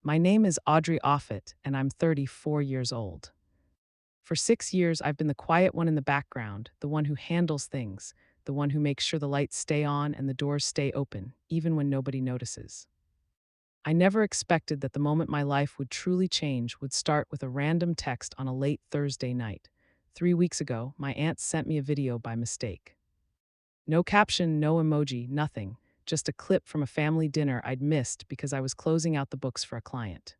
My name is Audrey Offit, and I'm 34 years old. For 6 years, I've been the quiet one in the background, the one who handles things, the one who makes sure the lights stay on and the doors stay open, even when nobody notices. I never expected that the moment my life would truly change would start with a random text on a late Thursday night. 3 weeks ago, my aunt sent me a video by mistake. No caption, no emoji, nothing, just a clip from a family dinner I'd missed because I was closing out the books for a client.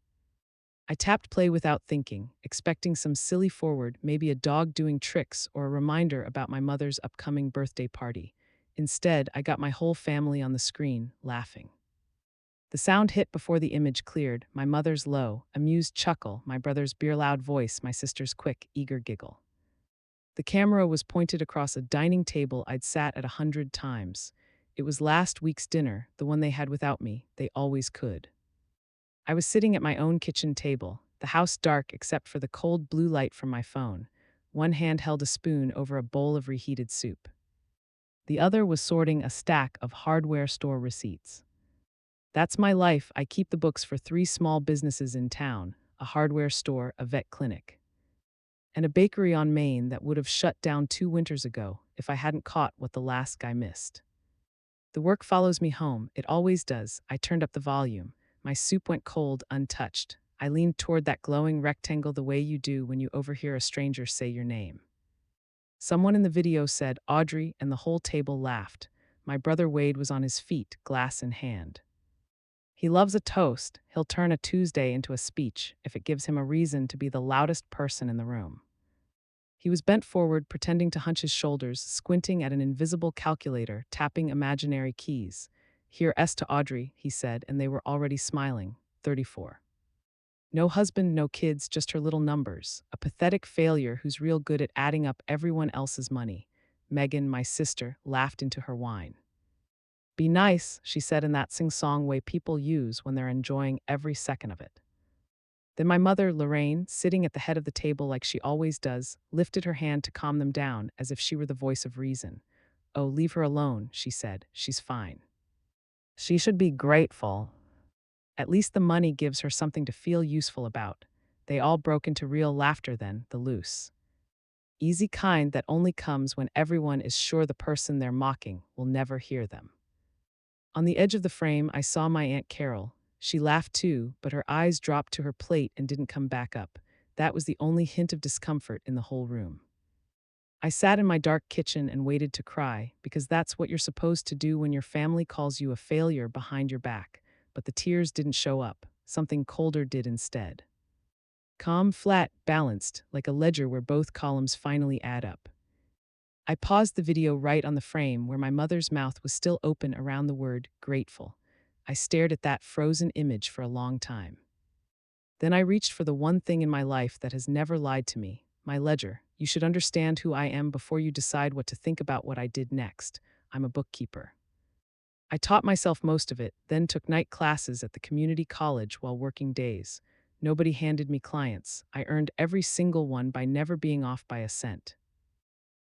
I tapped play without thinking, expecting some silly forward, maybe a dog doing tricks or a reminder about my mother's upcoming birthday party. Instead, I got my whole family on the screen, laughing. The sound hit before the image cleared, my mother's low, amused chuckle, my brother's beer-loud voice, my sister's quick, eager giggle. The camera was pointed across a dining table I'd sat at 100 times. It was last week's dinner, the one they had without me. They always could. I was sitting at my own kitchen table, the house dark except for the cold blue light from my phone. One hand held a spoon over a bowl of reheated soup. The other was sorting a stack of hardware store receipts. That's my life. I keep the books for 3 small businesses in town, a hardware store, a vet clinic, and a bakery on Main that would have shut down 2 winters ago if I hadn't caught what the last guy missed. The work follows me home. It always does. I turned up the volume. My soup went cold, untouched. I leaned toward that glowing rectangle the way you do when you overhear a stranger say your name. Someone in the video said, "Audrey," and the whole table laughed. My brother Wade was on his feet, glass in hand. He loves a toast. He'll turn a Tuesday into a speech if it gives him a reason to be the loudest person in the room. He was bent forward, pretending to hunch his shoulders, squinting at an invisible calculator, tapping imaginary keys. "Here S to Audrey," he said, and they were already smiling. 34. No husband, no kids, just her little numbers. A pathetic failure who's real good at adding up everyone else's money. Megan, my sister, laughed into her wine. "Be nice," she said in that sing-song way people use when they're enjoying every second of it. Then my mother, Lorraine, sitting at the head of the table like she always does, lifted her hand to calm them down as if she were the voice of reason. "Oh, leave her alone," she said. "She's fine. She should be grateful. At least the money gives her something to feel useful about." They all broke into real laughter then, the loose, easy kind that only comes when everyone is sure the person they're mocking will never hear them. On the edge of the frame, I saw my Aunt Carol. She laughed too, but her eyes dropped to her plate and didn't come back up. That was the only hint of discomfort in the whole room. I sat in my dark kitchen and waited to cry, because that's what you're supposed to do when your family calls you a failure behind your back. But the tears didn't show up. Something colder did instead. Calm, flat, balanced, like a ledger where both columns finally add up. I paused the video right on the frame where my mother's mouth was still open around the word grateful. I stared at that frozen image for a long time. Then I reached for the one thing in my life that has never lied to me, my ledger. You should understand who I am before you decide what to think about what I did next. I'm a bookkeeper. I taught myself most of it, then took night classes at the community college while working days. Nobody handed me clients. I earned every single one by never being off by a cent.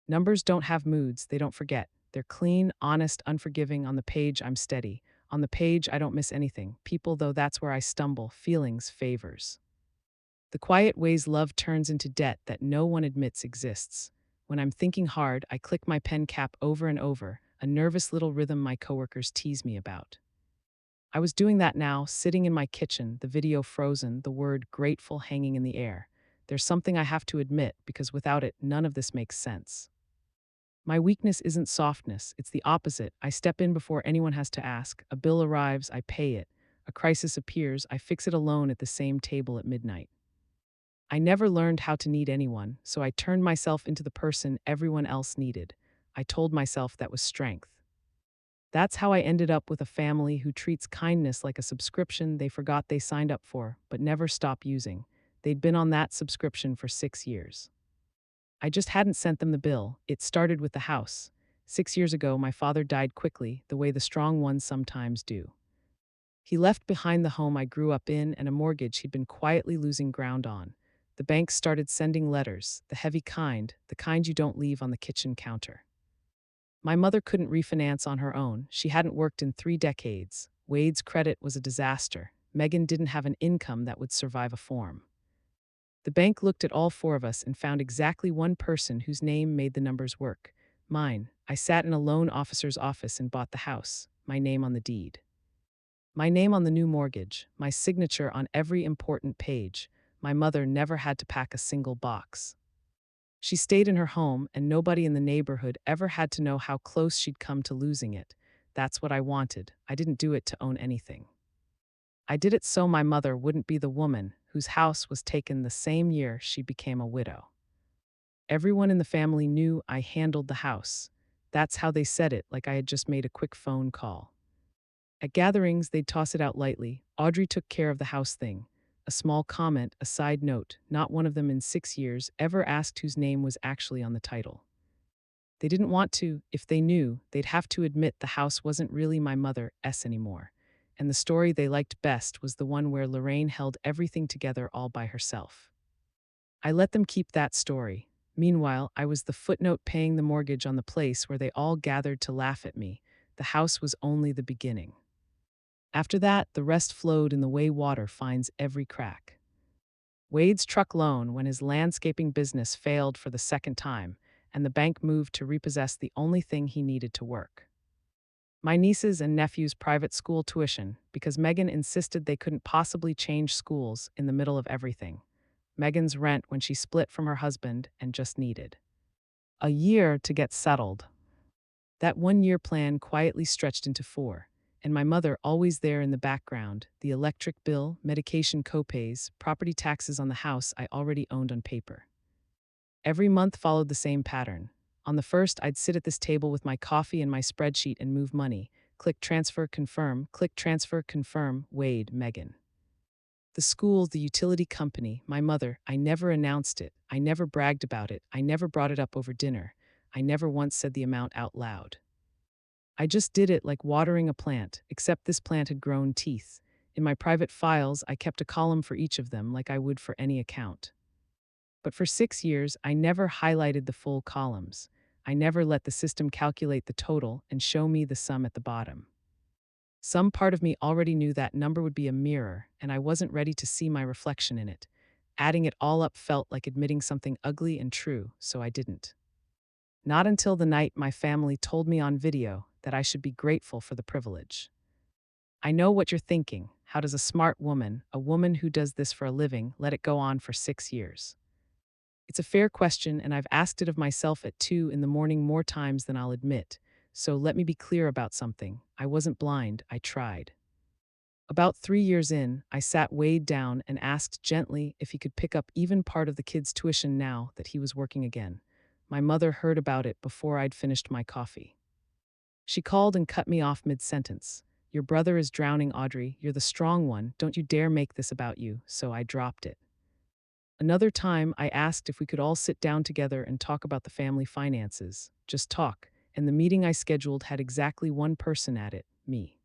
Numbers don't have moods, they don't forget. They're clean, honest, unforgiving. On the page, I'm steady. On the page, I don't miss anything. People, though, that's where I stumble. Feelings, favors. The quiet ways love turns into debt that no one admits exists. When I'm thinking hard, I click my pen cap over and over, a nervous little rhythm my coworkers tease me about. I was doing that now, sitting in my kitchen, the video frozen, the word grateful hanging in the air. There's something I have to admit, because without it, none of this makes sense. My weakness isn't softness, it's the opposite. I step in before anyone has to ask. A bill arrives, I pay it. A crisis appears, I fix it alone at the same table at midnight. I never learned how to need anyone, so I turned myself into the person everyone else needed. I told myself that was strength. That's how I ended up with a family who treats kindness like a subscription they forgot they signed up for, but never stop using. They'd been on that subscription for 6 years. I just hadn't sent them the bill. It started with the house. 6 years ago, my father died quickly, the way the strong ones sometimes do. He left behind the home I grew up in and a mortgage he'd been quietly losing ground on. The bank started sending letters, the heavy kind, the kind you don't leave on the kitchen counter. My mother couldn't refinance on her own. She hadn't worked in 3 decades. Wade's credit was a disaster. Megan didn't have an income that would survive a form. The bank looked at all four of us and found exactly one person whose name made the numbers work. Mine. I sat in a loan officer's office and bought the house. My name on the deed. My name on the new mortgage. My signature on every important page. My mother never had to pack a single box. She stayed in her home, and nobody in the neighborhood ever had to know how close she'd come to losing it. That's what I wanted. I didn't do it to own anything. I did it so my mother wouldn't be the woman whose house was taken the same year she became a widow. Everyone in the family knew I handled the house. That's how they said it, like I had just made a quick phone call. At gatherings, they'd toss it out lightly. Audrey took care of the house thing. A small comment, a side note, not one of them in 6 years ever asked whose name was actually on the title. They didn't want to. If they knew, they'd have to admit the house wasn't really my mother's anymore. And the story they liked best was the one where Lorraine held everything together all by herself. I let them keep that story. Meanwhile, I was the footnote paying the mortgage on the place where they all gathered to laugh at me. The house was only the beginning. After that, the rest flowed in the way water finds every crack. Wade's truck loan when his landscaping business failed for the second time, and the bank moved to repossess the only thing he needed to work. My nieces and nephews' private school tuition, because Megan insisted they couldn't possibly change schools in the middle of everything. Megan's rent when she split from her husband and just needed a year to get settled. That 1 year plan quietly stretched into 4, and my mother always there in the background, the electric bill, medication copays, property taxes on the house I already owned on paper. Every month followed the same pattern. On the first, I'd sit at this table with my coffee and my spreadsheet and move money. Click transfer, confirm, Wade, Megan. The school, the utility company, my mother, I never announced it. I never bragged about it. I never brought it up over dinner. I never once said the amount out loud. I just did it like watering a plant, except this plant had grown teeth. In my private files, I kept a column for each of them like I would for any account. But for 6 years, I never highlighted the full columns. I never let the system calculate the total and show me the sum at the bottom. Some part of me already knew that number would be a mirror, and I wasn't ready to see my reflection in it. Adding it all up felt like admitting something ugly and true, so I didn't. Not until the night my family told me on video that I should be grateful for the privilege. I know what you're thinking. How does a smart woman, a woman who does this for a living, let it go on for 6 years? It's a fair question, and I've asked it of myself at 2 in the morning more times than I'll admit. So let me be clear about something. I wasn't blind, I tried. About 3 years in, I sat Wade down and asked gently if he could pick up even part of the kids' tuition now that he was working again. My mother heard about it before I'd finished my coffee. She called and cut me off mid-sentence. Your brother is drowning, Audrey. You're the strong one. Don't you dare make this about you. So I dropped it. Another time, I asked if we could all sit down together and talk about the family finances. Just talk. And the meeting I scheduled had exactly one person at it, me.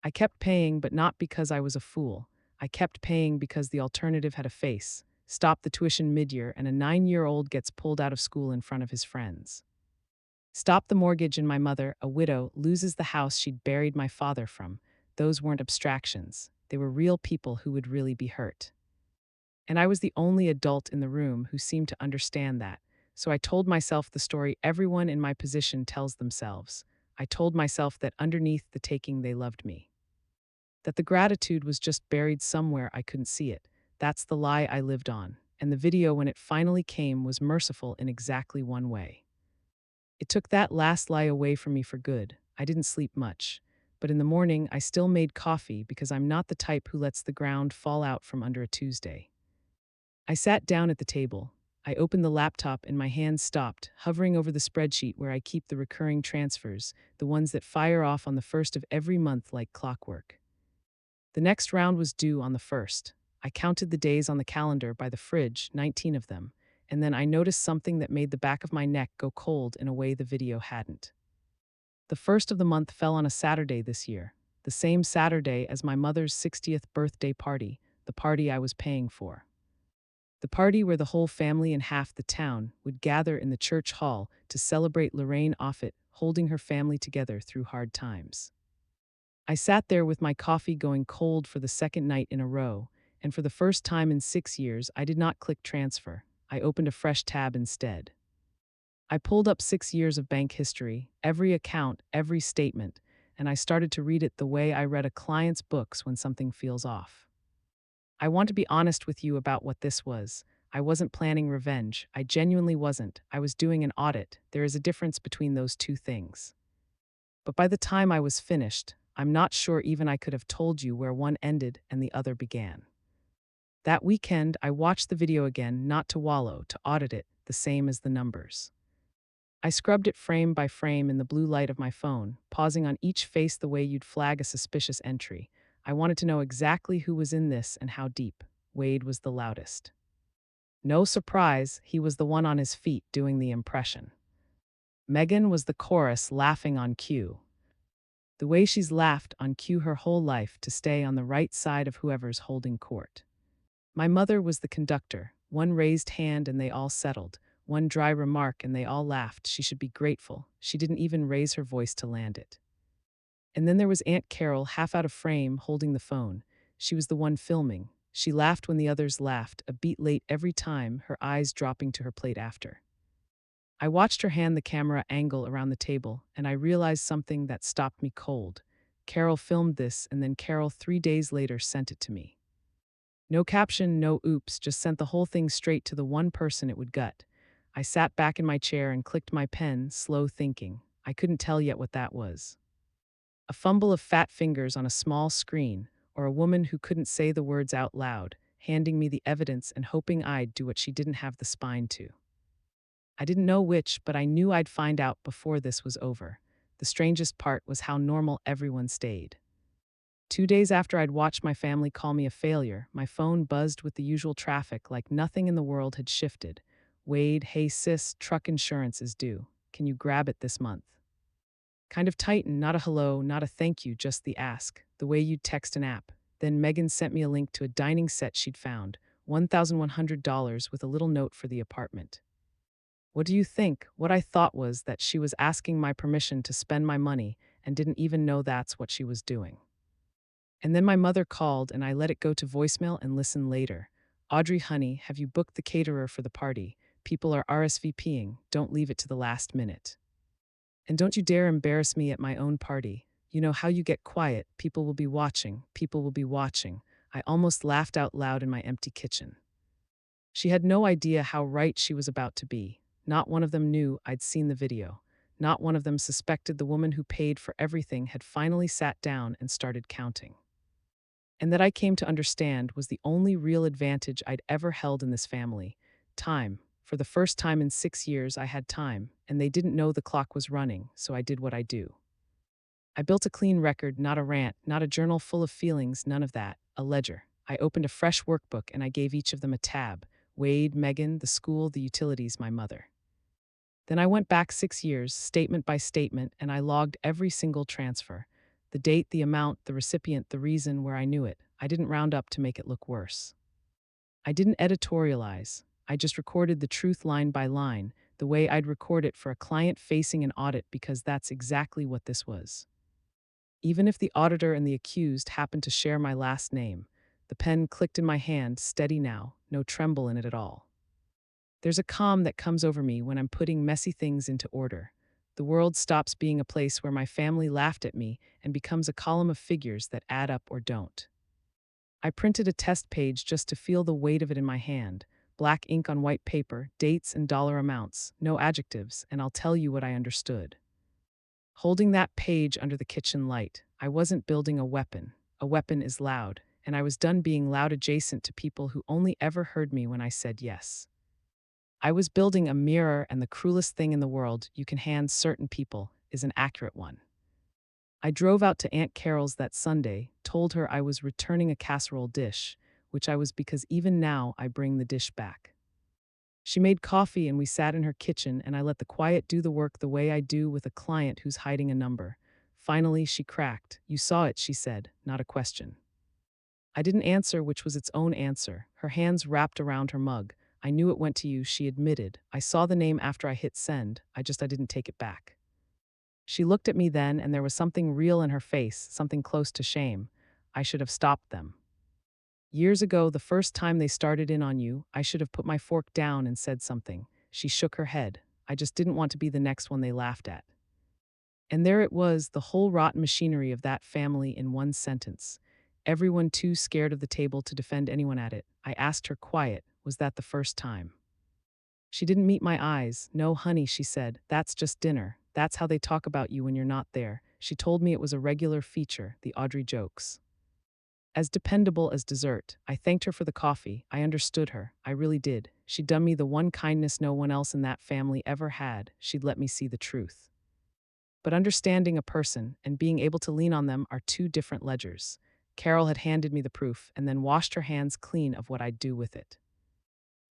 I kept paying, but not because I was a fool. I kept paying because the alternative had a face. Stop the tuition mid-year and a 9-year-old gets pulled out of school in front of his friends. Stop the mortgage and my mother, a widow, loses the house she'd buried my father from. Those weren't abstractions. They were real people who would really be hurt. And I was the only adult in the room who seemed to understand that. So I told myself the story everyone in my position tells themselves. I told myself that underneath the taking they loved me. That the gratitude was just buried somewhere I couldn't see it. That's the lie I lived on. And the video, when it finally came, was merciful in exactly one way. It took that last lie away from me for good. I didn't sleep much. But in the morning, I still made coffee because I'm not the type who lets the ground fall out from under a Tuesday. I sat down at the table. I opened the laptop and my hands stopped, hovering over the spreadsheet where I keep the recurring transfers, the ones that fire off on the first of every month like clockwork. The next round was due on the 1st. I counted the days on the calendar by the fridge, 19 of them, and then I noticed something that made the back of my neck go cold in a way the video hadn't. The first of the month fell on a Saturday this year, the same Saturday as my mother's 60th birthday party, the party I was paying for. The party where the whole family and half the town would gather in the church hall to celebrate Lorraine Offit holding her family together through hard times. I sat there with my coffee going cold for the second night in a row, and for the first time in 6 years, I did not click transfer. I opened a fresh tab instead. I pulled up 6 years of bank history, every account, every statement, and I started to read it the way I read a client's books when something feels off. I want to be honest with you about what this was. I wasn't planning revenge. I genuinely wasn't. I was doing an audit. There is a difference between those two things. But by the time I was finished, I'm not sure even I could have told you where one ended and the other began. That weekend, I watched the video again, not to wallow, to audit it, the same as the numbers. I scrubbed it frame by frame in the blue light of my phone, pausing on each face the way you'd flag a suspicious entry. I wanted to know exactly who was in this and how deep. Wade was the loudest. No surprise, he was the one on his feet doing the impression. Megan was the chorus laughing on cue. The way she's laughed on cue her whole life to stay on the right side of whoever's holding court. My mother was the conductor. One raised hand and they all settled. One dry remark and they all laughed. She should be grateful. She didn't even raise her voice to land it. And then there was Aunt Carol, half out of frame, holding the phone. She was the one filming. She laughed when the others laughed, a beat late every time, her eyes dropping to her plate after. I watched her hand the camera angle around the table, and I realized something that stopped me cold. Carol filmed this, and then Carol 3 days later sent it to me. No caption, no oops, just sent the whole thing straight to the one person it would gut. I sat back in my chair and clicked my pen, slow thinking. I couldn't tell yet what that was. A fumble of fat fingers on a small screen, or a woman who couldn't say the words out loud, handing me the evidence and hoping I'd do what she didn't have the spine to. I didn't know which, but I knew I'd find out before this was over. The strangest part was how normal everyone stayed. 2 days after I'd watched my family call me a failure, my phone buzzed with the usual traffic like nothing in the world had shifted. Wade, hey sis, truck insurance is due. Can you grab it this month? Kind of tightened, not a hello, not a thank you, just the ask, the way you'd text an app. Then Megan sent me a link to a dining set she'd found, $1,100 with a little note for the apartment. What do you think? What I thought was that she was asking my permission to spend my money and didn't even know that's what she was doing. And then my mother called and I let it go to voicemail and listened later. Audrey, honey, have you booked the caterer for the party? People are RSVPing. Don't leave it to the last minute. And don't you dare embarrass me at my own party. You know how you get quiet. People will be watching. People will be watching. I almost laughed out loud in my empty kitchen. She had no idea how right she was about to be. Not one of them knew I'd seen the video. Not one of them suspected the woman who paid for everything had finally sat down and started counting. And that I came to understand was the only real advantage I'd ever held in this family. Time. For the first time in 6 years, I had time, and they didn't know the clock was running, so I did what I do. I built a clean record, not a rant, not a journal full of feelings, none of that, a ledger. I opened a fresh workbook and I gave each of them a tab. Wade, Megan, the school, the utilities, my mother. Then I went back 6 years, statement by statement, and I logged every single transfer. The date, the amount, the recipient, the reason, where I knew it. I didn't round up to make it look worse. I didn't editorialize. I just recorded the truth line by line, the way I'd record it for a client facing an audit, because that's exactly what this was. Even if the auditor and the accused happened to share my last name, the pen clicked in my hand, steady now, no tremble in it at all. There's a calm that comes over me when I'm putting messy things into order. The world stops being a place where my family laughed at me and becomes a column of figures that add up or don't. I printed a test page just to feel the weight of it in my hand. Black ink on white paper, dates and dollar amounts, no adjectives, and I'll tell you what I understood. Holding that page under the kitchen light, I wasn't building a weapon. A weapon is loud, and I was done being loud adjacent to people who only ever heard me when I said yes. I was building a mirror, and the cruelest thing in the world you can hand certain people is an accurate one. I drove out to Aunt Carol's that Sunday, told her I was returning a casserole dish, which I was because even now I bring the dish back. She made coffee and we sat in her kitchen and I let the quiet do the work the way I do with a client who's hiding a number. Finally, she cracked. You saw it, she said, not a question. I didn't answer, which was its own answer. Her hands wrapped around her mug. I knew it went to you, she admitted. I saw the name after I hit send. I didn't take it back. She looked at me then, and there was something real in her face, something close to shame. I should have stopped them. Years ago, the first time they started in on you, I should have put my fork down and said something. She shook her head. I just didn't want to be the next one they laughed at. And there it was, the whole rotten machinery of that family in one sentence. Everyone too scared of the table to defend anyone at it. I asked her quiet, was that the first time? She didn't meet my eyes. No, honey, she said. That's just dinner. That's how they talk about you when you're not there. She told me it was a regular feature, the Audrey jokes. As dependable as dessert. I thanked her for the coffee. I understood her. I really did. She'd done me the one kindness no one else in that family ever had. She'd let me see the truth. But understanding a person and being able to lean on them are two different ledgers. Carol had handed me the proof and then washed her hands clean of what I'd do with it.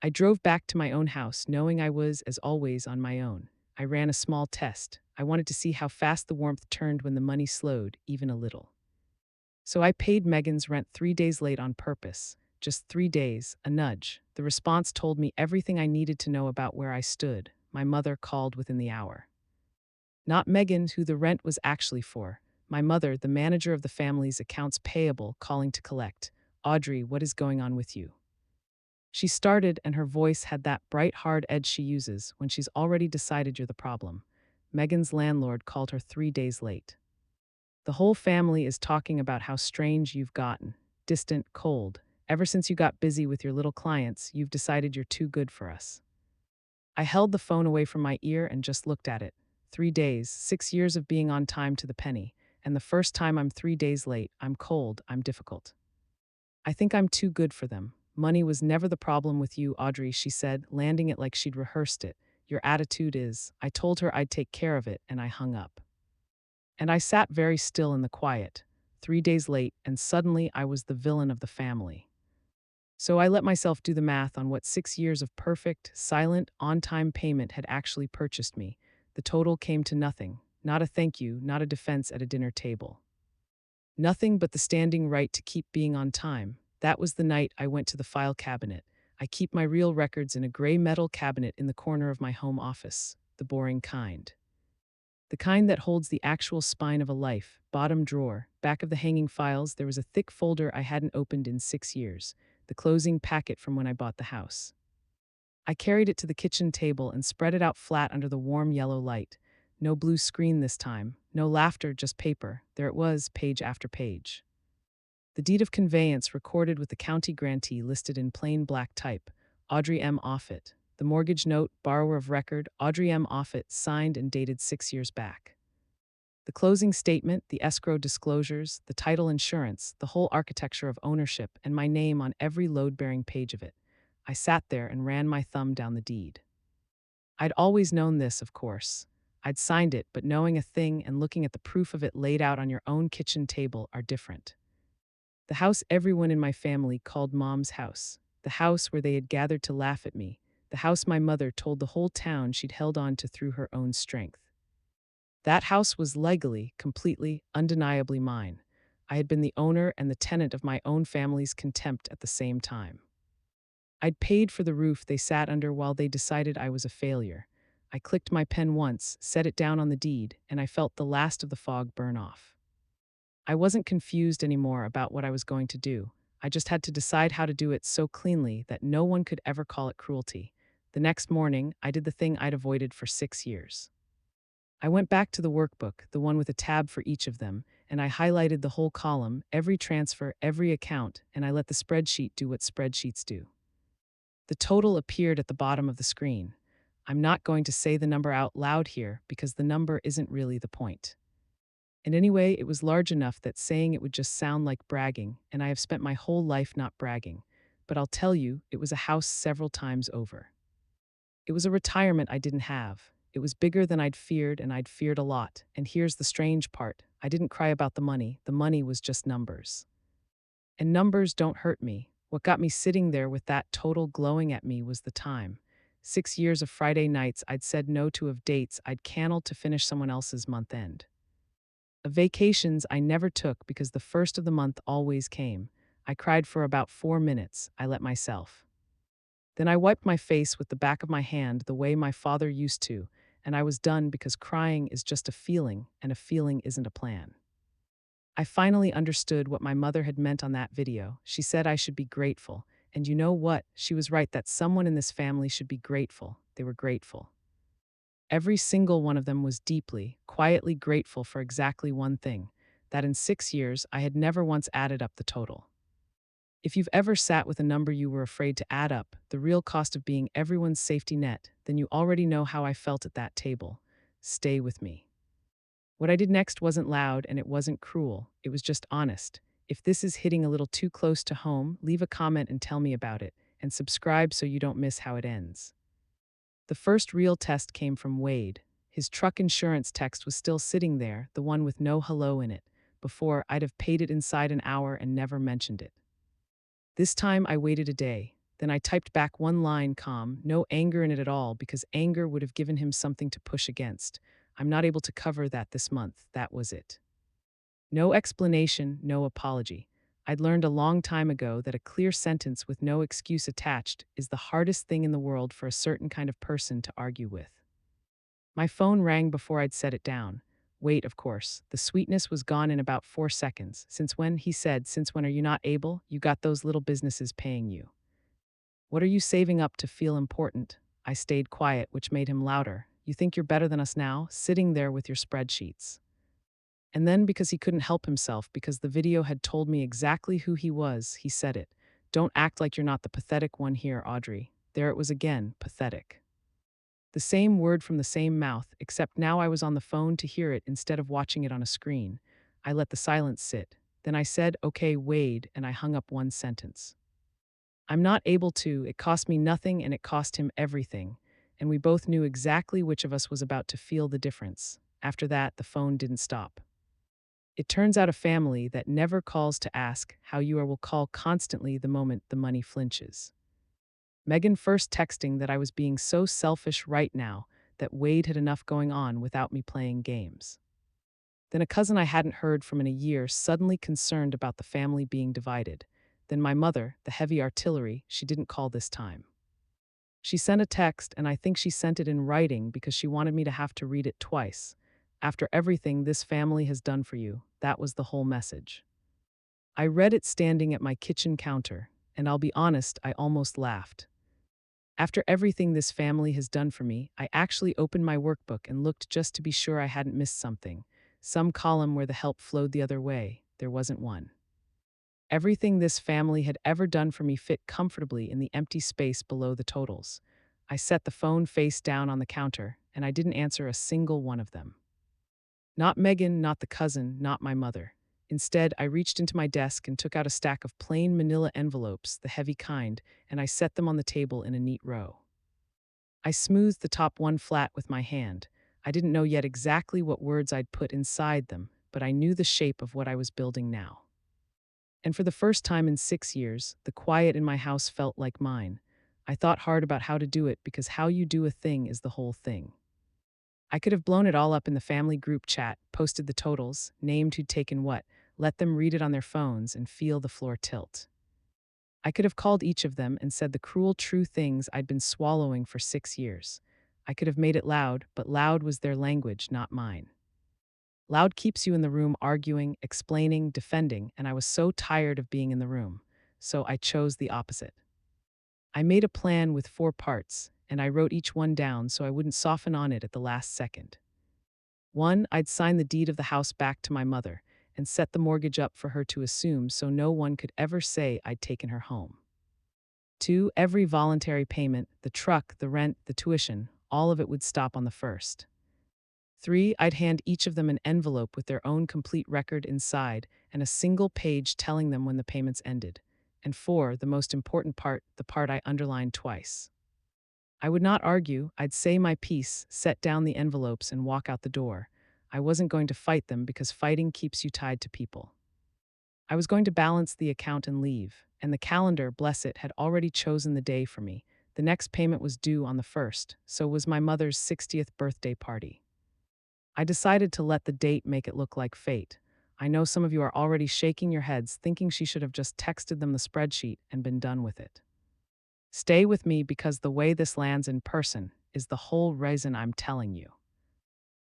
I drove back to my own house, knowing I was, as always, on my own. I ran a small test. I wanted to see how fast the warmth turned when the money slowed, even a little. So I paid Megan's rent 3 days late on purpose. Just 3 days, a nudge. The response told me everything I needed to know about where I stood. My mother called within the hour. Not Megan, who the rent was actually for. My mother, the manager of the family's accounts payable, calling to collect. Audrey, what is going on with you? She started, and her voice had that bright, hard edge she uses when she's already decided you're the problem. Megan's landlord called her 3 days late. The whole family is talking about how strange you've gotten. Distant, cold. Ever since you got busy with your little clients, you've decided you're too good for us. I held the phone away from my ear and just looked at it. 3 days, 6 years of being on time to the penny. And the first time I'm 3 days late, I'm cold, I'm difficult. I think I'm too good for them. Money was never the problem with you, Audrey, she said, landing it like she'd rehearsed it. Your attitude is. I told her I'd take care of it, and I hung up. And I sat very still in the quiet. 3 days late, and suddenly I was the villain of the family. So I let myself do the math on what 6 years of perfect, silent, on-time payment had actually purchased me. The total came to nothing. Not a thank you, not a defense at a dinner table. Nothing but the standing right to keep being on time. That was the night I went to the file cabinet. I keep my real records in a gray metal cabinet in the corner of my home office, the boring kind. The kind that holds the actual spine of a life. Bottom drawer, back of the hanging files, there was a thick folder I hadn't opened in 6 years, the closing packet from when I bought the house. I carried it to the kitchen table and spread it out flat under the warm yellow light. No blue screen this time, no laughter, just paper. There it was, page after page. The deed of conveyance recorded with the county grantee listed in plain black type, Audrey M. Offit. The mortgage note, borrower of record, Audrey M. Offit, signed and dated 6 years back. The closing statement, the escrow disclosures, the title insurance, the whole architecture of ownership, and my name on every load-bearing page of it. I sat there and ran my thumb down the deed. I'd always known this, of course. I'd signed it, but knowing a thing and looking at the proof of it laid out on your own kitchen table are different. The house everyone in my family called Mom's house. The house where they had gathered to laugh at me. The house my mother told the whole town she'd held on to through her own strength. That house was legally, completely, undeniably mine. I had been the owner and the tenant of my own family's contempt at the same time. I'd paid for the roof they sat under while they decided I was a failure. I clicked my pen once, set it down on the deed, and I felt the last of the fog burn off. I wasn't confused anymore about what I was going to do. I just had to decide how to do it so cleanly that no one could ever call it cruelty. The next morning, I did the thing I'd avoided for 6 years. I went back to the workbook, the one with a tab for each of them, and I highlighted the whole column, every transfer, every account, and I let the spreadsheet do what spreadsheets do. The total appeared at the bottom of the screen. I'm not going to say the number out loud here because the number isn't really the point. And anyway, it was large enough that saying it would just sound like bragging, and I have spent my whole life not bragging. But I'll tell you, it was a house several times over. It was a retirement I didn't have. It was bigger than I'd feared, and I'd feared a lot. And here's the strange part. I didn't cry about the money. The money was just numbers. And numbers don't hurt me. What got me sitting there with that total glowing at me was the time. 6 years of Friday nights I'd said no to, of dates I'd canceled to finish someone else's month end. Of vacations I never took because the first of the month always came. I cried for about 4 minutes. I let myself. Then I wiped my face with the back of my hand the way my father used to, and I was done because crying is just a feeling, and a feeling isn't a plan. I finally understood what my mother had meant on that video. She said I should be grateful. And you know what? She was right that someone in this family should be grateful. They were grateful. Every single one of them was deeply, quietly grateful for exactly one thing, that in 6 years I had never once added up the total. If you've ever sat with a number you were afraid to add up, the real cost of being everyone's safety net, then you already know how I felt at that table. Stay with me. What I did next wasn't loud and it wasn't cruel, it was just honest. If this is hitting a little too close to home, leave a comment and tell me about it, and subscribe so you don't miss how it ends. The first real test came from Wade. His truck insurance text was still sitting there, the one with no hello in it. Before, I'd have paid it inside an hour and never mentioned it. This time I waited a day. Then I typed back one line, calm, no anger in it at all, because anger would have given him something to push against. I'm not able to cover that this month, that was it. No explanation, no apology. I'd learned a long time ago that a clear sentence with no excuse attached is the hardest thing in the world for a certain kind of person to argue with. My phone rang before I'd set it down. Wait, of course. The sweetness was gone in about 4 seconds. Since when, he said, since when are you not able? You got those little businesses paying you. What are you saving up to feel important? I stayed quiet, which made him louder. You think you're better than us now, sitting there with your spreadsheets. And then, because he couldn't help himself, because the video had told me exactly who he was, he said it. Don't act like you're not the pathetic one here, Audrey. There it was again, pathetic. The same word from the same mouth, except now I was on the phone to hear it instead of watching it on a screen. I let the silence sit. Then I said, okay, Wade, and I hung up one sentence. I'm not able to, it cost me nothing and it cost him everything. And we both knew exactly which of us was about to feel the difference. After that, the phone didn't stop. It turns out a family that never calls to ask how you are will call constantly the moment the money flinches. Megan first texting that I was being so selfish right now that Wade had enough going on without me playing games. Then a cousin I hadn't heard from in a year suddenly concerned about the family being divided. Then my mother, the heavy artillery, she didn't call this time. She sent a text, and I think she sent it in writing because she wanted me to have to read it twice. After everything this family has done for you, that was the whole message. I read it standing at my kitchen counter, and I'll be honest, I almost laughed. After everything this family has done for me, I actually opened my workbook and looked just to be sure I hadn't missed something. Some column where the help flowed the other way, there wasn't one. Everything this family had ever done for me fit comfortably in the empty space below the totals. I set the phone face down on the counter, and I didn't answer a single one of them. Not Megan, not the cousin, not my mother. Instead, I reached into my desk and took out a stack of plain manila envelopes, the heavy kind, and I set them on the table in a neat row. I smoothed the top one flat with my hand. I didn't know yet exactly what words I'd put inside them, but I knew the shape of what I was building now. And for the first time in 6 years, the quiet in my house felt like mine. I thought hard about how to do it because how you do a thing is the whole thing. I could have blown it all up in the family group chat, posted the totals, named who'd taken what, let them read it on their phones and feel the floor tilt. I could have called each of them and said the cruel true things I'd been swallowing for 6 years. I could have made it loud, but loud was their language, not mine. Loud keeps you in the room arguing, explaining, defending, and I was so tired of being in the room. So I chose the opposite. I made a plan with 4 parts, and I wrote each one down so I wouldn't soften on it at the last second. 1, I'd sign the deed of the house back to my mother and set the mortgage up for her to assume so no one could ever say I'd taken her home. 2, every voluntary payment, the truck, the rent, the tuition, all of it would stop on the 1st. 3, I'd hand each of them an envelope with their own complete record inside and a single page telling them when the payments ended. And 4, the most important part, the part I underlined twice. I would not argue, I'd say my piece, set down the envelopes and walk out the door. I wasn't going to fight them because fighting keeps you tied to people. I was going to balance the account and leave, and the calendar, bless it, had already chosen the day for me. The next payment was due on the 1st, so was my mother's 60th birthday party. I decided to let the date make it look like fate. I know some of you are already shaking your heads thinking she should have just texted them the spreadsheet and been done with it. Stay with me because the way this lands in person is the whole reason I'm telling you.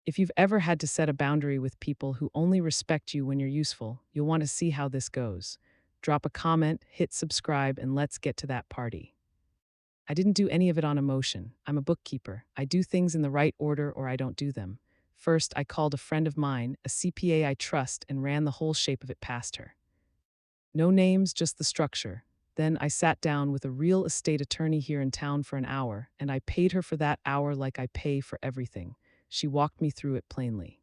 If you've ever had to set a boundary with people who only respect you when you're useful, you'll want to see how this goes. Drop a comment, hit subscribe, and let's get to that party. I didn't do any of it on emotion. I'm a bookkeeper. I do things in the right order or I don't do them. First, I called a friend of mine, a CPA I trust, and ran the whole shape of it past her. No names, just the structure. Then I sat down with a real estate attorney here in town for an hour, and I paid her for that hour like I pay for everything. She walked me through it plainly.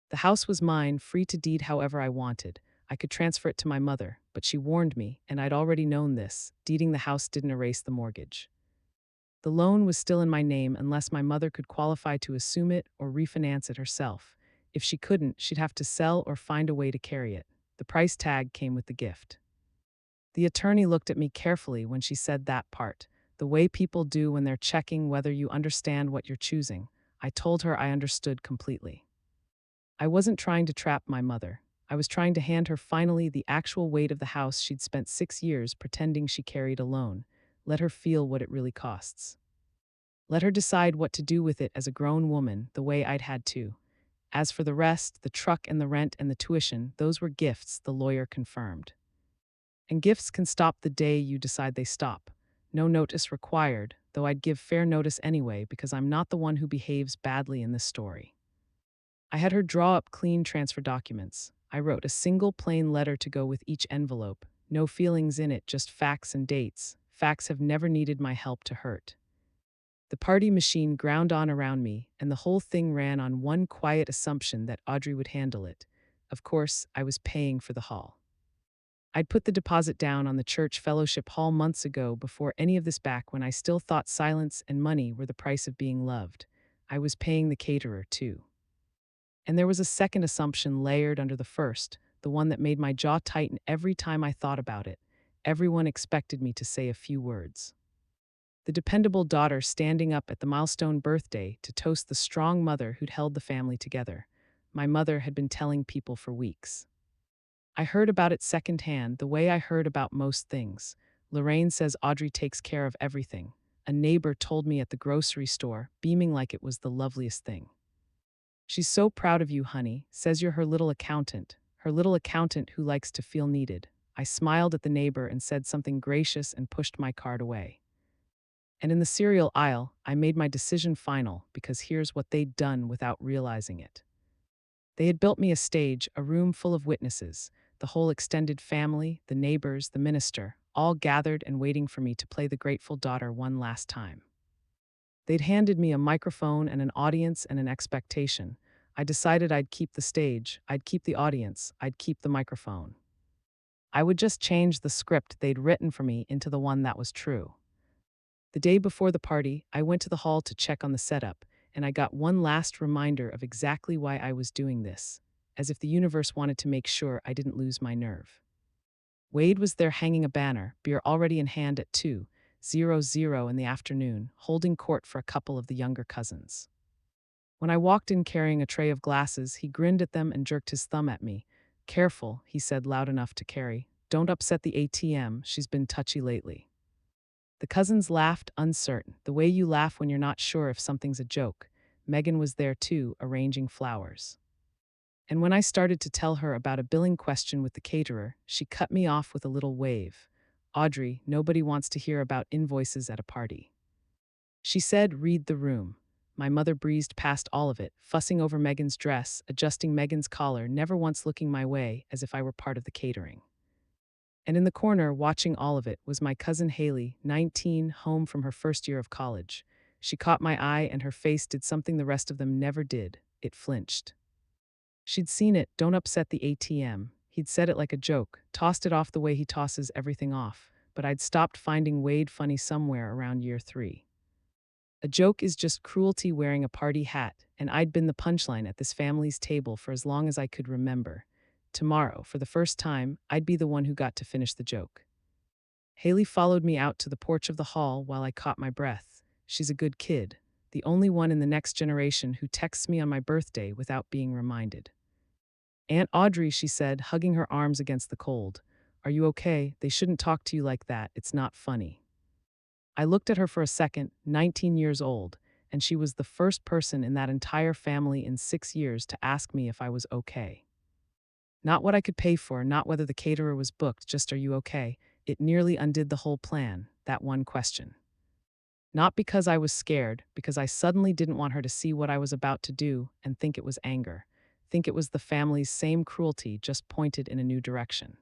The house was mine, free to deed however I wanted. I could transfer it to my mother, but she warned me, and I'd already known this. Deeding the house didn't erase the mortgage. The loan was still in my name unless my mother could qualify to assume it or refinance it herself. If she couldn't, she'd have to sell or find a way to carry it. The price tag came with the gift. The attorney looked at me carefully when she said that part, the way people do when they're checking whether you understand what you're choosing. I told her I understood completely. I wasn't trying to trap my mother. I was trying to hand her finally the actual weight of the house she'd spent 6 years pretending she carried alone. Let her feel what it really costs. Let her decide what to do with it as a grown woman, the way I'd had to. As for the rest, the truck and the rent and the tuition, those were gifts, the lawyer confirmed. And gifts can stop the day you decide they stop. No notice required, though I'd give fair notice anyway because I'm not the one who behaves badly in this story. I had her draw up clean transfer documents. I wrote a single plain letter to go with each envelope. No feelings in it, just facts and dates. Facts have never needed my help to hurt. The party machine ground on around me, and the whole thing ran on one quiet assumption that Audrey would handle it. Of course, I was paying for the hall. I'd put the deposit down on the church fellowship hall months ago before any of this back when I still thought silence and money were the price of being loved. I was paying the caterer, too. And there was a second assumption layered under the first, the one that made my jaw tighten every time I thought about it. Everyone expected me to say a few words. The dependable daughter standing up at the milestone birthday to toast the strong mother who'd held the family together. My mother had been telling people for weeks. I heard about it secondhand, the way I heard about most things. Lorraine says Audrey takes care of everything. A neighbor told me at the grocery store, beaming like it was the loveliest thing. She's so proud of you, honey, says you're her little accountant who likes to feel needed. I smiled at the neighbor and said something gracious and pushed my card away. And in the cereal aisle, I made my decision final because here's what they'd done without realizing it. They had built me a stage, a room full of witnesses, the whole extended family, the neighbors, the minister, all gathered and waiting for me to play the grateful daughter one last time. They'd handed me a microphone and an audience and an expectation. I decided I'd keep the stage, I'd keep the audience, I'd keep the microphone. I would just change the script they'd written for me into the one that was true. The day before the party, I went to the hall to check on the setup, and I got one last reminder of exactly why I was doing this, as if the universe wanted to make sure I didn't lose my nerve. Wade was there hanging a banner, beer already in hand at 2:00 in the afternoon, holding court for a couple of the younger cousins. When I walked in carrying a tray of glasses, he grinned at them and jerked his thumb at me. "Careful," he said loud enough to carry. "Don't upset the ATM, she's been touchy lately." The cousins laughed, uncertain, the way you laugh when you're not sure if something's a joke. Megan was there too, arranging flowers. And when I started to tell her about a billing question with the caterer, she cut me off with a little wave. "Audrey, nobody wants to hear about invoices at a party." She said, "Read the room." My mother breezed past all of it, fussing over Megan's dress, adjusting Megan's collar, never once looking my way, as if I were part of the catering. And in the corner, watching all of it, was my cousin Haley, 19, home from her first year of college. She caught my eye and her face did something the rest of them never did. It flinched. She'd seen it, "Don't upset the ATM." He'd said it like a joke, tossed it off the way he tosses everything off, but I'd stopped finding Wade funny somewhere around year 3. A joke is just cruelty wearing a party hat, and I'd been the punchline at this family's table for as long as I could remember. Tomorrow, for the first time, I'd be the one who got to finish the joke. Haley followed me out to the porch of the hall while I caught my breath. She's a good kid, the only one in the next generation who texts me on my birthday without being reminded. "Aunt Audrey," she said, hugging her arms against the cold. "Are you okay? They shouldn't talk to you like that. It's not funny." I looked at her for a second, 19 years old, and she was the first person in that entire family in 6 years to ask me if I was okay. Not what I could pay for, not whether the caterer was booked, just are you okay? It nearly undid the whole plan, that one question. Not because I was scared, because I suddenly didn't want her to see what I was about to do and think it was anger, think it was the family's same cruelty just pointed in a new direction.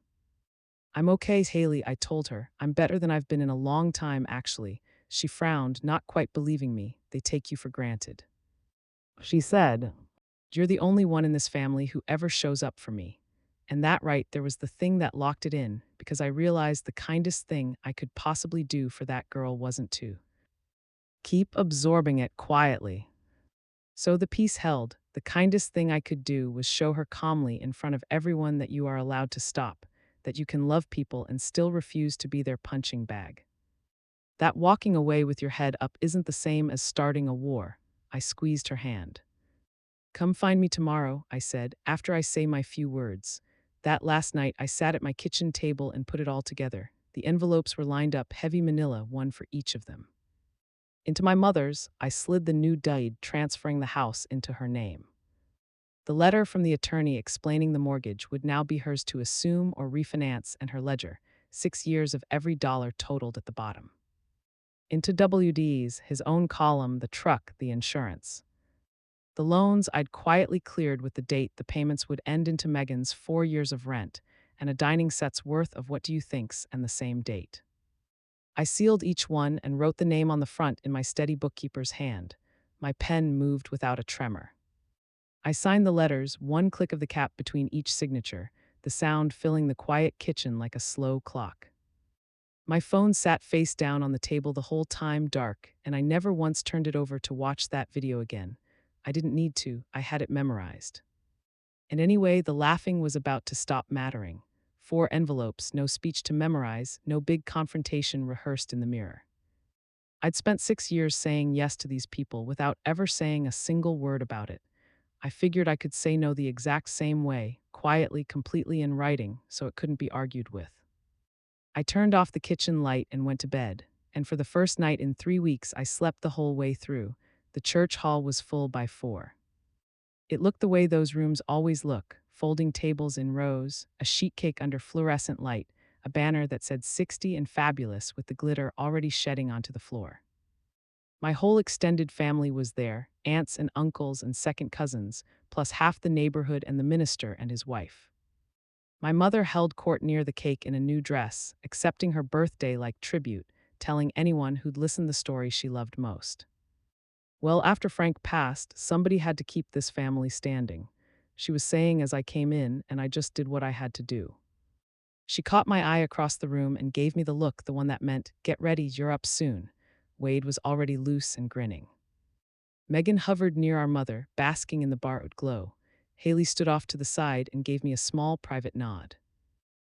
I'm okay, Haley, I told her. I'm better than I've been in a long time, actually. She frowned, not quite believing me. They take you for granted. She said, "You're the only one in this family who ever shows up for me." And that right there was the thing that locked it in, because I realized the kindest thing I could possibly do for that girl wasn't to keep absorbing it quietly. So the peace held. The kindest thing I could do was show her calmly in front of everyone that you are allowed to stop, that you can love people and still refuse to be their punching bag. That walking away with your head up isn't the same as starting a war. I squeezed her hand. Come find me tomorrow, I said, after I say my few words. That last night I sat at my kitchen table and put it all together. The envelopes were lined up, heavy manila, one for each of them. Into my mother's, I slid the new deed transferring the house into her name. The letter from the attorney explaining the mortgage would now be hers to assume or refinance, and her ledger, 6 years of every dollar totaled at the bottom. Into WD's, his own column, the truck, the insurance. The loans I'd quietly cleared with the date the payments would end into Megan's 4 years of rent, and a dining set's worth of what do you think's, and the same date. I sealed each one and wrote the name on the front in my steady bookkeeper's hand. My pen moved without a tremor. I signed the letters, one click of the cap between each signature, the sound filling the quiet kitchen like a slow clock. My phone sat face down on the table the whole time, dark, and I never once turned it over to watch that video again. I didn't need to, I had it memorized. And anyway, the laughing was about to stop mattering. 4 envelopes, no speech to memorize, no big confrontation rehearsed in the mirror. I'd spent 6 years saying yes to these people without ever saying a single word about it. I figured I could say no the exact same way, quietly, completely in writing, so it couldn't be argued with. I turned off the kitchen light and went to bed, and for the first night in 3 weeks I slept the whole way through. The church hall was full by 4. It looked the way those rooms always look, folding tables in rows, a sheet cake under fluorescent light, a banner that said 60 and fabulous with the glitter already shedding onto the floor. My whole extended family was there, aunts and uncles and second cousins, plus half the neighborhood and the minister and his wife. My mother held court near the cake in a new dress, accepting her birthday like tribute, telling anyone who'd listened the story she loved most. Well, after Frank passed, somebody had to keep this family standing. She was saying as I came in, and I just did what I had to do. She caught my eye across the room and gave me the look, the one that meant, get ready, you're up soon. Wade was already loose and grinning. Megan hovered near our mother, basking in the borrowed glow. Haley stood off to the side and gave me a small private nod.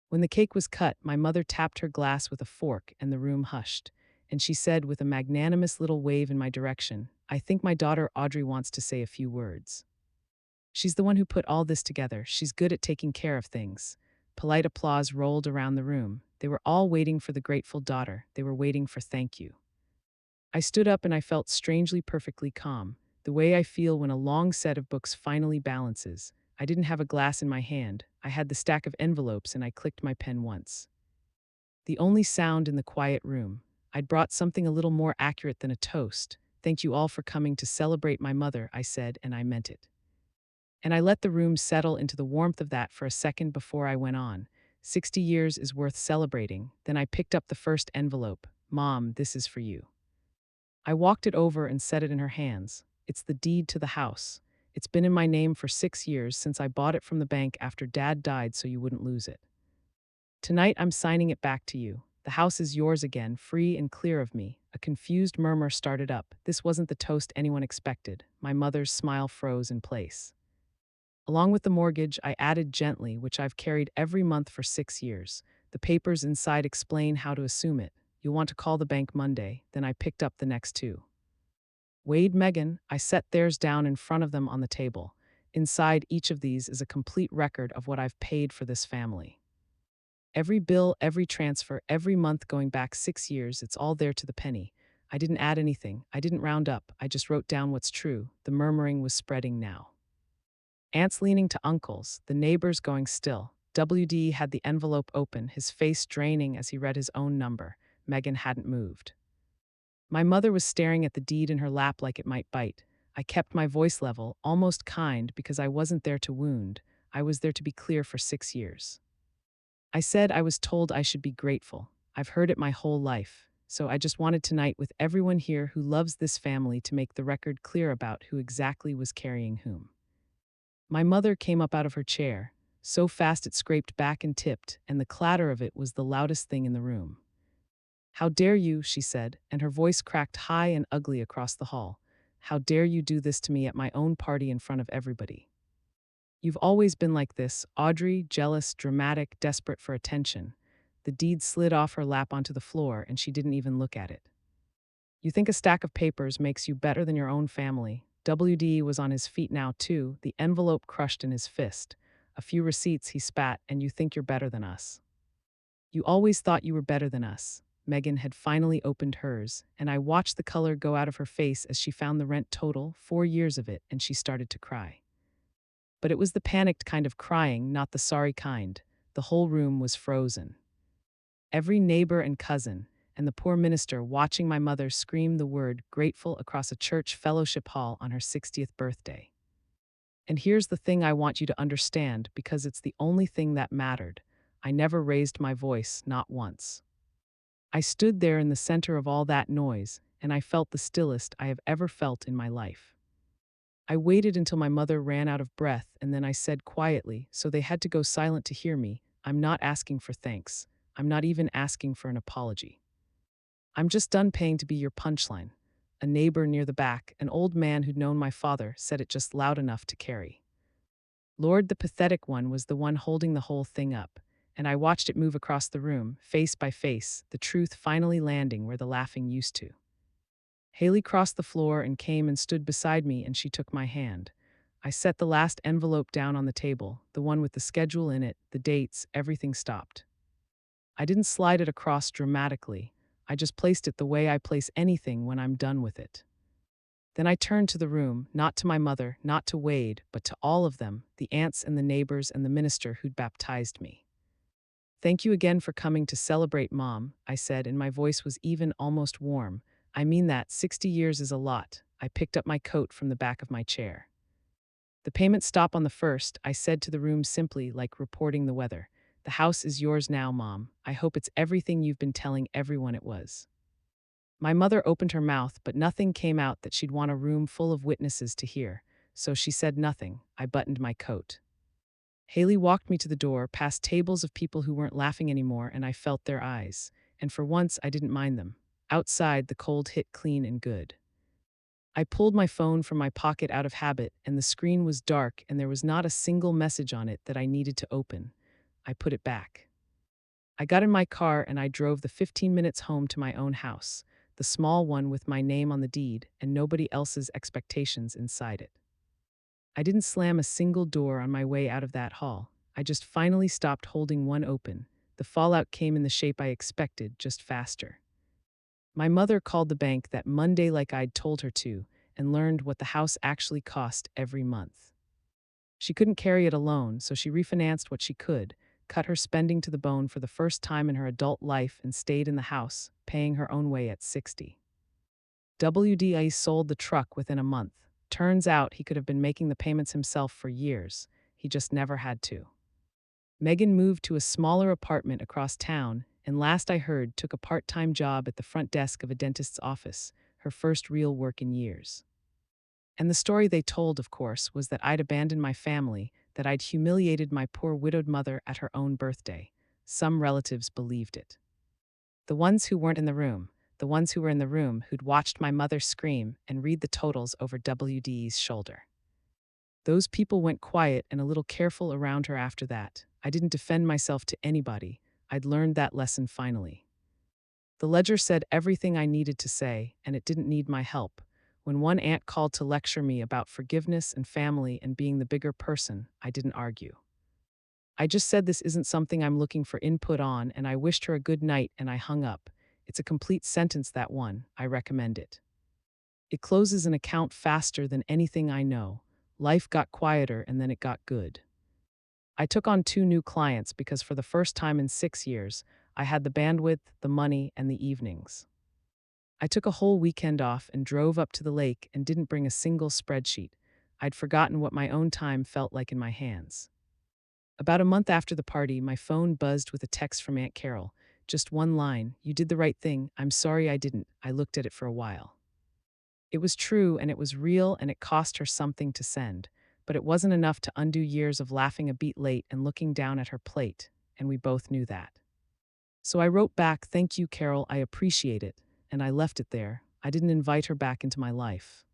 When the cake was cut, my mother tapped her glass with a fork and the room hushed, and she said with a magnanimous little wave in my direction, I think my daughter Audrey wants to say a few words. She's the one who put all this together. She's good at taking care of things. Polite applause rolled around the room. They were all waiting for the grateful daughter. They were waiting for thank you. I stood up and I felt strangely perfectly calm, the way I feel when a long set of books finally balances. I didn't have a glass in my hand. I had the stack of envelopes and I clicked my pen once. The only sound in the quiet room. I'd brought something a little more accurate than a toast. Thank you all for coming to celebrate my mother, I said, and I meant it. And I let the room settle into the warmth of that for a second before I went on. 60 years is worth celebrating. Then I picked up the first envelope. Mom, this is for you. I walked it over and set it in her hands. It's the deed to the house. It's been in my name for 6 years since I bought it from the bank after Dad died so you wouldn't lose it. Tonight I'm signing it back to you. The house is yours again, free and clear of me. A confused murmur started up. This wasn't the toast anyone expected. My mother's smile froze in place. Along with the mortgage, I added gently, which I've carried every month for 6 years. The papers inside explain how to assume it. You'll want to call the bank Monday. Then I picked up the next 2. Wade, Megan, I set theirs down in front of them on the table. Inside each of these is a complete record of what I've paid for this family. Every bill, every transfer, every month going back 6 years, it's all there to the penny. I didn't add anything. I didn't round up. I just wrote down what's true. The murmuring was spreading now. Aunts leaning to uncles, the neighbors going still. WD had the envelope open, his face draining as he read his own number. Megan hadn't moved. My mother was staring at the deed in her lap like it might bite. I kept my voice level, almost kind, because I wasn't there to wound. I was there to be clear for 6 years. I said I was told I should be grateful. I've heard it my whole life. So I just wanted tonight with everyone here who loves this family to make the record clear about who exactly was carrying whom. My mother came up out of her chair, so fast it scraped back and tipped, and the clatter of it was the loudest thing in the room. "How dare you," she said, and her voice cracked high and ugly across the hall. "How dare you do this to me at my own party in front of everybody? You've always been like this, Audrey, jealous, dramatic, desperate for attention." The deed slid off her lap onto the floor, and she didn't even look at it. "You think a stack of papers makes you better than your own family?" WD was on his feet now, too, the envelope crushed in his fist. "A few receipts," he spat, "and you think you're better than us. You always thought you were better than us." Megan had finally opened hers, and I watched the color go out of her face as she found the rent total, 4 years of it, and she started to cry. But it was the panicked kind of crying, not the sorry kind. The whole room was frozen. Every neighbor and cousin, and the poor minister watching my mother scream the word grateful across a church fellowship hall on her 60th birthday. And here's the thing I want you to understand, because it's the only thing that mattered. I never raised my voice, not once. I stood there in the center of all that noise, and I felt the stillest I have ever felt in my life. I waited until my mother ran out of breath, and then I said quietly, so they had to go silent to hear me, "I'm not asking for thanks. I'm not even asking for an apology. I'm just done paying to be your punchline." A neighbor near the back, an old man who'd known my father, said it just loud enough to carry. Lord, the pathetic one, was the one holding the whole thing up, and I watched it move across the room, face by face, the truth finally landing where the laughing used to. Haley crossed the floor and came and stood beside me, and she took my hand. I set the last envelope down on the table, the one with the schedule in it, the dates, everything stopped. I didn't slide it across dramatically. I just placed it the way I place anything when I'm done with it. Then I turned to the room, not to my mother, not to Wade, but to all of them, the aunts and the neighbors and the minister who'd baptized me. "Thank you again for coming to celebrate, Mom," I said, and my voice was even almost warm. "I mean that, 60 years is a lot." I picked up my coat from the back of my chair. "The payments stop on the 1st, I said to the room simply, like reporting the weather. "The house is yours now, Mom. I hope it's everything you've been telling everyone it was." My mother opened her mouth, but nothing came out that she'd want a room full of witnesses to hear, so she said nothing. I buttoned my coat. Haley walked me to the door, past tables of people who weren't laughing anymore, and I felt their eyes. And for once, I didn't mind them. Outside, the cold hit clean and good. I pulled my phone from my pocket out of habit, and the screen was dark, and there was not a single message on it that I needed to open. I put it back. I got in my car and I drove the 15 minutes home to my own house, the small one with my name on the deed and nobody else's expectations inside it. I didn't slam a single door on my way out of that hall. I just finally stopped holding one open. The fallout came in the shape I expected, just faster. My mother called the bank that Monday like I'd told her to, and learned what the house actually cost every month. She couldn't carry it alone, so she refinanced what she could, cut her spending to the bone for the first time in her adult life, and stayed in the house, paying her own way at 60. WDI sold the truck within a month. Turns out he could have been making the payments himself for years. He just never had to. Megan moved to a smaller apartment across town, and last I heard, took a part-time job at the front desk of a dentist's office, her first real work in years. And the story they told, of course, was that I'd abandoned my family, that I'd humiliated my poor widowed mother at her own birthday. Some relatives believed it. The ones who weren't in the room, the ones who were in the room who'd watched my mother scream and read the totals over WD's shoulder. Those people went quiet and a little careful around her after that. I didn't defend myself to anybody. I'd learned that lesson finally. The ledger said everything I needed to say, and it didn't need my help. When one aunt called to lecture me about forgiveness and family and being the bigger person, I didn't argue. I just said this isn't something I'm looking for input on, and I wished her a good night and I hung up. It's a complete sentence, that one. I recommend it. It closes an account faster than anything I know. Life got quieter and then it got good. I took on 2 new clients because for the first time in 6 years, I had the bandwidth, the money, and the evenings. I took a whole weekend off and drove up to the lake and didn't bring a single spreadsheet. I'd forgotten what my own time felt like in my hands. About a month after the party, my phone buzzed with a text from Aunt Carol. Just one line: "You did the right thing. I'm sorry I didn't." I looked at it for a while. It was true and it was real and it cost her something to send, but it wasn't enough to undo years of laughing a beat late and looking down at her plate, and we both knew that. So I wrote back, "Thank you, Carol, I appreciate it," and I left it there. I didn't invite her back into my life.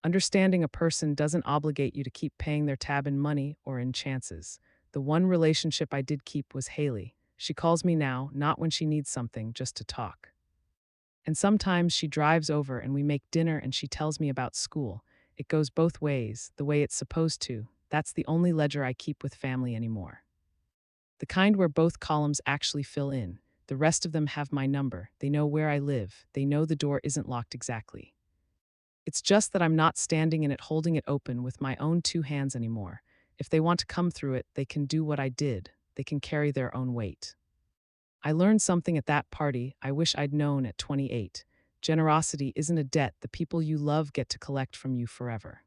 Understanding a person doesn't obligate you to keep paying their tab in money or in chances. The one relationship I did keep was Haley. She calls me now, not when she needs something, just to talk. And sometimes she drives over and we make dinner and she tells me about school. It goes both ways, the way it's supposed to. That's the only ledger I keep with family anymore. The kind where both columns actually fill in. The rest of them have my number. They know where I live. They know the door isn't locked exactly. It's just that I'm not standing in it holding it open with my own 2 hands anymore. If they want to come through it, they can do what I did. They can carry their own weight. I learned something at that party I wish I'd known at 28. Generosity isn't a debt the people you love get to collect from you forever.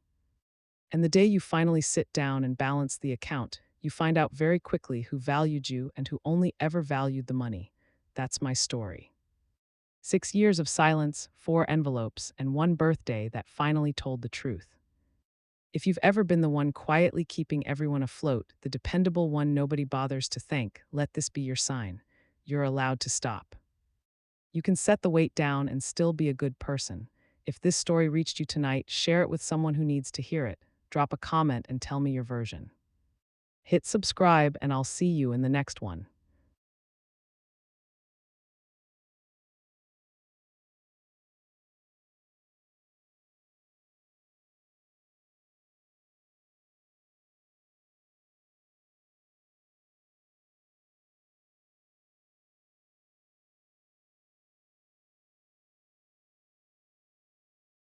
And the day you finally sit down and balance the account, you find out very quickly who valued you and who only ever valued the money. That's my story. 6 years of silence, 4 envelopes, and 1 birthday that finally told the truth. If you've ever been the one quietly keeping everyone afloat, the dependable one nobody bothers to thank, let this be your sign. You're allowed to stop. You can set the weight down and still be a good person. If this story reached you tonight, share it with someone who needs to hear it. Drop a comment and tell me your version. Hit subscribe and I'll see you in the next one.